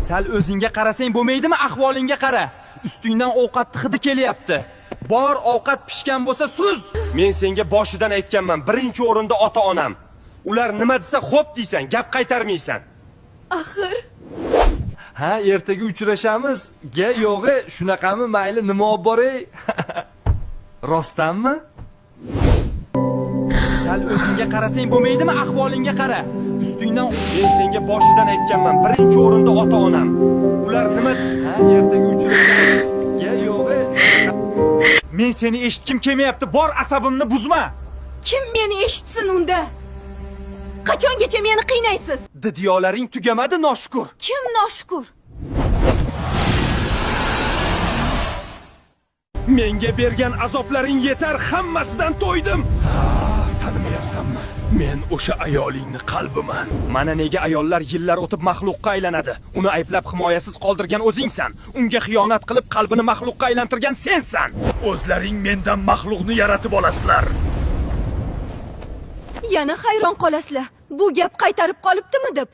Sal o'zingga qarasang bo'lmaydimi? Ahvolingga qara. Ustingdan ovqat hidi kelyapti. Bor ovqat pishgan bo'lsa suz. Men senga boshidan aytganman, birinchi o'rinda ota-onam. Ular nima desa xo'p deysan, gap qaytarmaysan. Axir Ha, ertaga uchrashamiz. Yo'g'i, shunaqami? Mayli, nima olib boray? Rostdanmi? Sal o'zingga qarasang bo'lmaydimi? Ahvolingga qara. Ustingdan men senga boshidan aytganman, birinchi o'rinda ota-onam. Ular nima? Ha, ertaga uchrashamiz. Yo'g'i. Men seni eshitkim kelmayapti. Bor asabimni buzma. kim meni eshitsin unda? Qachongacha meni qiynaysiz? Didiyolaring tugamadi, noshukur. Kim noshukur? Menga bergan azoblaring yetar, hammasidan to'ydim. Tanimayapsanmi? Men o'sha ayolingni qalbiman. Mana nega ayollar yillar o'tib maxluqqa aylanadi. Uni ayblab himoyasiz qoldirgan o'zingsan. Unga xiyonat qilib qalbini maxluqqa aylantirgan sensan. O'zlaring mendan maxluqni yaratib olasizlar. Yana hayron qolasizlar. Bu gap qaytarib qolibdimi deb.